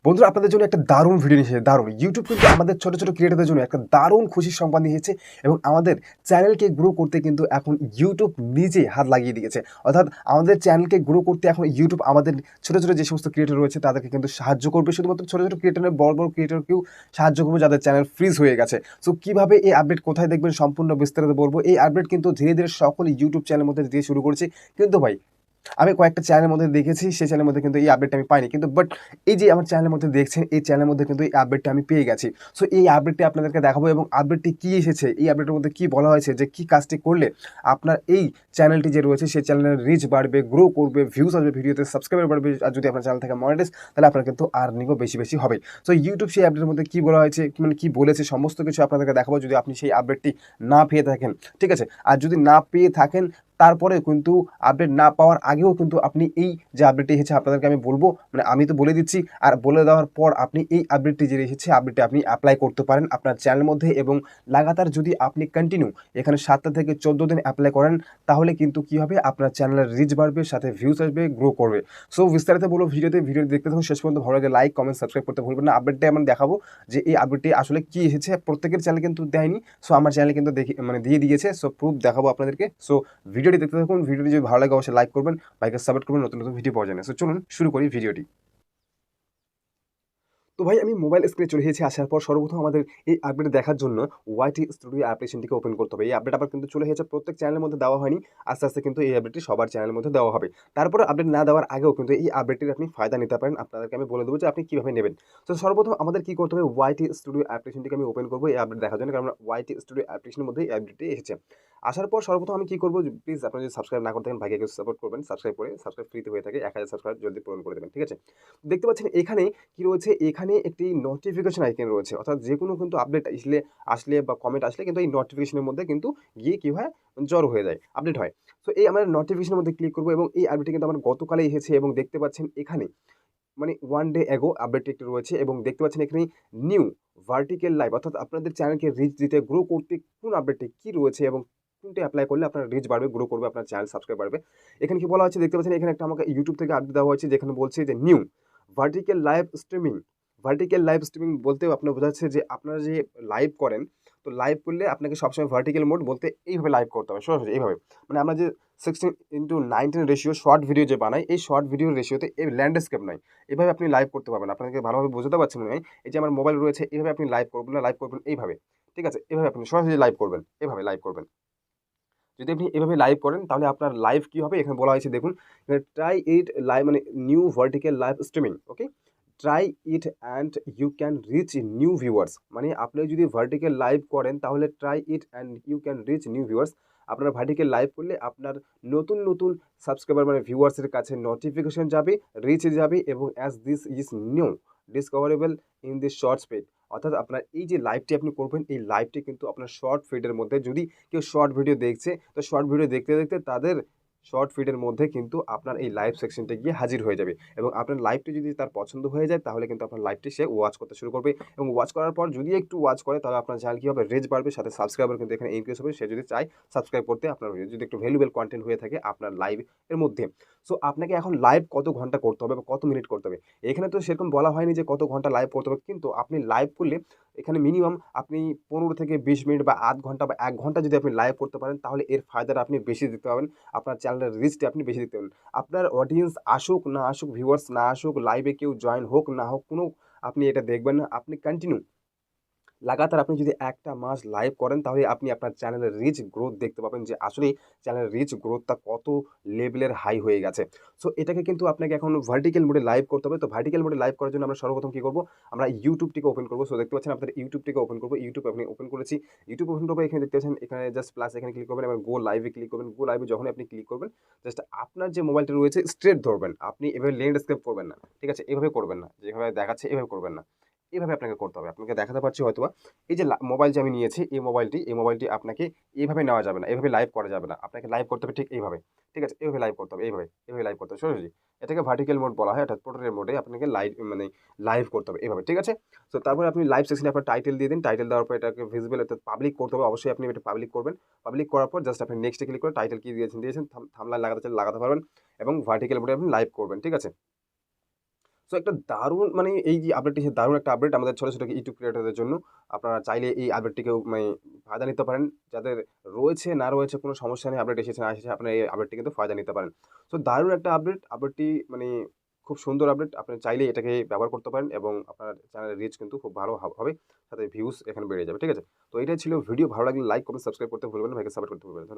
বন্ধুরা আপনাদের জন্য একটা দারুণ ভিডিও নিয়ে এসেছে। দারুণ ইউটিউব কিন্তু আমাদের ছোট ছোট ক্রিয়েটরদের জন্য একটা দারুণ খুশির সংবাদ নিয়ে এসেছে এবং আমাদের চ্যানেলকে গ্রো করতে কিন্তু এখন ইউটিউব নিজে হাত লাগিয়ে দিয়েছে। অর্থাৎ আমাদের চ্যানেলকে গ্রো করতে এখন ইউটিউব আমাদের ছোট ছোট যে সমস্ত ক্রিয়েটর রয়েছে তাদেরকে কিন্তু সাহায্য করবে। শুধুমাত্র ছোট ছোট ক্রিয়েটর নয়, বড় বড় ক্রিয়েটরকেও সাহায্য করবে যাদের চ্যানেল ফ্রিজ হয়ে গেছে। সো কিভাবে এই আপডেট কোথায় দেখবেন সম্পূর্ণ বিস্তারিত বলবো। এই আপডেট কিন্তু ধীরে ধীরে সকল ইউটিউব চ্যানেলের মধ্যে দিয়ে শুরু করেছে, কিন্তু ভাই আমি কয়েকটা চ্যানেলের মধ্যে দেখেছি, সেই চ্যানেলের মধ্যে কিন্তু এই আপডেটটা আমি পাইনি। কিন্তু বাট এই যে আমার চ্যানেলের মধ্যে দেখছেন, এই চ্যানেলের মধ্যে কিন্তু এই আপডেটটা আমি পেয়ে গেছি। সো এই আপডেটটি আপনাদেরকে দেখাবো এবং আপডেটটি কী এসেছে, এই আপডেটের মধ্যে কী বলা হয়েছে, যে কী কাজটি করলে আপনার এই চ্যানেলটি যে রয়েছে সেই চ্যানেলের রিচ বাড়বে, গ্রো করবে, ভিউজ আসবে, ভিডিওতে সাবস্ক্রাইবার বাড়বে, আর যদি আপনার চ্যানেল থেকে মনিটাইজ তাহলে আপনার কিন্তু আর্নিংও বেশি বেশি হবে। সো ইউটিউব সেই আপডেটের মধ্যে কী বলা হয়েছে, মানে কী বলেছে, সমস্ত কিছু আপনাদেরকে দেখাবো যদি আপনি সেই আপডেটটি না পেয়ে থাকেন। ঠিক আছে, আর যদি না পেয়ে থাকেন তারপরে কিন্তু আপডেট না পাওয়ার আগেও কিন্তু আপনি এই যে আপডেটটি এসেছে আপনাদেরকে আমি বলবো, মানে আমি তো বলে দিচ্ছি, আর বলে দেওয়ার পর আপনি এই আপডেটটি যে এসেছে আপডেটটি আপনি অ্যাপ্লাই করতে পারেন আপনার চ্যানেলের মধ্যে। এবং লাগাতার যদি আপনি কন্টিনিউ এখানে 7টা থেকে 14 দিন অ্যাপ্লাই করেন তাহলে কিন্তু কী হবে, আপনার চ্যানেলের রিচ বাড়বে, সাথে ভিউজ আসবে, গ্রো করবে। সো বিস্তারিত বলবো ভিডিওটি দেখতে থাকুন শেষ পর্যন্ত। ভালো লাগে লাইক কমেন্ট সাবস্ক্রাইব করতে ভুলবেন না। আপডেটটা আমি দেখাবো যে এই আপডেটটি আসলে কি এসেছে, প্রত্যেকের চ্যানেল কিন্তু দেয়নি। সো আমার চ্যানেলে কিন্তু মানে দিয়ে দিয়েছে। সো প্রুফ দেখাবো আপনাদেরকে। সো ভিডিওটি দেখতে থাকুন। ভিডিওটি যদি ভালো লাগে অবশ্যই লাইক করবেন, বাইকে সাপোর্ট করবেন নতুন নতুন ভিডিও পাওয়ার জন্য। সো চলুন শুরু করি ভিডিওটি। তো ভাই আমি মোবাইল স্ক্রিনে চলে এসেছি। আসার পর সর্বপ্রথম আমাদের এই আপডেট দেখার জন্য ওয়াইটি স্টুডিও অ্যাপ্লিকেশনটিকে ওপেন করতে হবে। এই আপডেট আবার কিন্তু চলে এসেছে, প্রত্যেক চ্যানেলের মধ্যে দেওয়া হয়নি। আস্তে আস্তে কিন্তু এই আপডেটটি সবার চ্যানেলের মধ্যে দেওয়া হবে। তারপরে আপডেট না দেওয়ার আগেও কিন্তু এই আপডেটটির আপনি ফায়দা নিতে পারেন। আপনাদেরকে আমি বলে দেবো যে আপনি কীভাবে নেবেন। তো সর্বপ্রথম আমাদের কী করতে হবে, ওয়াইটি স্টুডিও অ্যাপ্লিকেশনটিকে আমি ওপেন করবো এই আপডেট দেখার জন্য, কারণ ওয়াইটি স্টুডিও অ্যাপ্লিকেশনের মধ্যে এই আপডেটটি এসেছে। আসার পর সর্বপ্রথম আমি কী করবো, প্লিজ আপনারা যদি সাবস্ক্রাইব না করে থাকেন ভাইকে একটু সাপোর্ট করবেন। সাবস্ক্রাইব ফ্রিতে হয়ে থাকে, 1000 সাবস্ক্রাইব জলদি পূরণ করে দেবেন। ঠিক আছে, দেখতে পাচ্ছেন এখানে কি রয়েছে, এখানে একটি নোটিফিকেশন আইকন রয়েছে। অর্থাৎ যে কোনো কিন্তু আপডেট আসলে বা কমেন্ট আসলে কিন্তু এই নোটিফিকেশনের মধ্যে কিন্তু গিয়ে কি হয়, জড়ো হয়ে যায়, আপডেট হয়। সো এই আমরা নোটিফিকেশনের মধ্যে ক্লিক করবো এবং এই আপডেটটি কিন্তু আমার গতকালে এসেছে এবং দেখতে পাচ্ছেন এখানে মানে 1 ডে এগো আপডেট একটি রয়েছে এবং দেখতে পাচ্ছেন এখানে নিউ ভার্টিক্যাল লাইভ, অর্থাৎ আপনাদের চ্যানেলকে রিচ দিতে, গ্রো করতে কোন আপডেটটি কি রয়েছে এবং কোনটি এপ্লাই করলে আপনার রিচ বাড়বে, গ্রো করবে, আপনার চ্যানেল সাবস্ক্রাইব বাড়বে। এখানে কি বলা হচ্ছে দেখতে পাচ্ছেন, এখানে একটা আমাকে ইউটিউব থেকে আপডেট দেওয়া হয়েছে যেখানে বলছে যে new vertical live streaming. Vertical live streaming বলতেও আপনার বোঝাচ্ছে যে আপনারা যে লাইভ করেন, তো লাইভ করলে আপনাকে সবসময় ভার্টিক্যাল মোড বলতে এইভাবে লাইভ করতে হবে, সরাসরি এইভাবে। মানে আমরা যে 16:19 রেশিও শর্ট ভিডিও যে বানাই, এই শর্ট ভিডিওর রেশিওতে এই ল্যান্ডস্কেপ নয়, এভাবে আপনি লাইভ করতে পারবেন। আপনাকে ভালোভাবে বোঝাতে পারছি মনে হয়। এই যে আমার মোবাইল রয়েছে, এইভাবে আপনি লাইভ করবেন না, লাইভ করবেন এইভাবে। ঠিক আছে, এভাবে আপনি সরাসরি লাইভ করবেন, এভাবে লাইভ করবেন। যদি আপনি এভাবে লাইভ করেন তাহলে আপনার লাইভ কি হবে, এখানে বলা হয়েছে দেখুন, ট্রাই ইট লাইভ মানে new vertical live streaming. Okay, try it and you can reach new viewers. মানে আপনি যদি ভার্টিক্যাল লাইভ করেন তাহলে try it and you can reach new viewers. আপনার ভার্টিক্যাল লাইভ করলে আপনার নতুন নতুন সাবস্ক্রাইবার মানে ভিউয়ার্সের কাছে নোটিফিকেশন যাবে, রিচ যাবে এবং as this is new discoverable in this short speed. অর্থাৎ আপনার এই যে লাইভটি আপনি করবেন, এই লাইভটি কিন্তু আপনার শর্ট ফিডের মধ্যে, যদি কেউ শর্ট ভিডিও দেখছে তো শর্ট ভিডিও দেখতে দেখতে তাদের শর্ট ফিডের মধ্যে কিন্তু আপনার এই লাইভ সেকশনটা গিয়ে হাজির হয়ে যাবে এবং আপনার লাইভটি যদি তার পছন্দ হয়ে যায় তাহলে কিন্তু আপনার লাইভটি সে ওয়াচ করতে শুরু করবে এবং ওয়াচ করার পর যদি একটু ওয়াচ করে তাহলে আপনার চ্যানেল কী হবে, রিচ বাড়বে, সাথে সাবস্ক্রাইবার কিন্তু এখানে ইনক্রিজ হবে। সে যদি চায় সাবস্ক্রাইব করতে, আপনার যদি একটু ভ্যালুয়েবল কন্টেন্ট হয়ে থাকে আপনার লাইভ এর মধ্যে। সো আপনাকে এখন লাইভ কত ঘন্টা করতে হবে বা কত মিনিট করতে হবে, এখানে তো সেরকম বলা হয়নি যে কত ঘন্টা লাইভ করতে হবে, কিন্তু আপনি লাইভ করলে এখানে মিনিমাম আপনি 15 থেকে 20 মিনিট বা আধ ঘন্টা বা 1 ঘন্টা যদি আপনি লাইভ করতে পারেন তাহলে এর ফায়দাটা আপনি বেশি দেখতে পাবেন। আপনার চ্যানেলের রিচটা আপনি বেশি দেখতে পাবেন। আপনার অডিয়েন্স আসুক না আসুক, ভিউয়ার্স না আসুক, লাইভে কেউ জয়েন হোক না হোক, কোনো আপনি এটা দেখবেন না। আপনি কন্টিনিউ লাগাতার আপনি যদি একটা মাস লাইভ করেন তাহলে আপনি আপনার চ্যানেলের রিচ গ্রোথ দেখতে পাবেন যে আসলেই চ্যানেলের রিচ গ্রোথটা কত লেভেলের হাই হয়ে গেছে। সো এটাকে কিন্তু আপনাকে এখন ভার্টিক্যাল মোডে লাইভ করতে হবে। তো ভার্টিক্যাল মোডে লাইভ করার জন্য আমরা সর্বপ্রথম কী করবো, আমরা ইউটিউবটিকে ওপেন করবো। সো দেখতে পাচ্ছেন আপনাদের ইউটিউবটিকে ওপেন করবো। ইউটিউব আপনি ওপেন করেছি। ইউটিউব ওপেন করবো, এখানে দেখতে পাচ্ছেন এখানে জাস্ট প্লাস এখানে ক্লিক করবেন, এবার গো লাইভে ক্লিক করবেন। গো লাইভে যখনই আপনি ক্লিক করবেন জাস্ট আপনার যে মোবাইলটা রয়েছে স্ট্রেট ধরবেন, আপনি এভাবে ল্যান্ডস্কেপ করবেন না। ঠিক আছে, এভাবে করবেন না, যেভাবে দেখাচ্ছে এভাবে করবেন না, এভাবে আপনাকে করতে হবে। আপনাকে দেখাতে পারছি হয়তোবা, এই যে মোবাইল যে আমি নিয়েছি এই মোবাইলটি আপনাকে এইভাবে নেওয়া যাবে না, এভাবে লাইভ করা যাবে না। আপনাকে লাইভ করতে হবে ঠিক এইভাবে। ঠিক আছে, এভাবে লাইভ করতে হবে, এভাবে লাইভ করতে হবে সরাসরি। এটাকে ভার্টিক্যাল মোড বলা হয়, অর্থাৎ পোর্ট্রেট মোডে আপনাকে লাইভ মানে লাইভ করতে হবে এভাবে। ঠিক আছে, তো তারপরে আপনি লাইভ সেকশনে আপনার টাইটেল দিয়ে দিন। টাইটেল দেওয়ার পর এটাকে ভিজিবল অর্থাৎ পাবলিক করতে হবে। অবশ্যই আপনি এটা পাবলিক করবেন। পাবলিক করার পর জাস্ট আপনি নেক্সটে ক্লিক করে টাইটেল কি দিয়েছেন থাম্বনেল লাগাতে চাইলে লাগাতে পারবেন এবং ভার্টিক্যাল মোডে আপনি লাইভ করবেন। ঠিক আছে, সো একটা দারুণ মানে এই যে আপডেটটি দারুণ একটা আপডেট আমাদের ছোট, ছোট ইউটিউব ক্রিয়েটরদের জন্য। আপনারা চাইলে এই আপডেটটিকেও মানে ফায়দা নিতে পারেন। যাদের রয়েছে, না রয়েছে কোনো সমস্যা নেই। আপডেট এসেছে, না এসেছে আপনারা এই আপডেটটি কিন্তু ফায়দা নিতে পারেন। সো দারুণ একটা আপডেট। আপডেটটি মানে খুব সুন্দর আপডেট। আপনি চাইলেই এটাকে ব্যবহার করতে পারেন এবং আপনার চ্যানেলের রিচ কিন্তু খুব ভালো হবে। সাথে ভিউজ এখানে বেড়ে যাবে। ঠিক আছে? তো এটাই ছিল ভিডিও। ভালো লাগলে লাইক, কমেন্ট, সাবস্ক্রাইব করতে ভুলবেন না। ভাইকে সাপোর্ট করতে ভুলবেন না। ধন্যবাদ।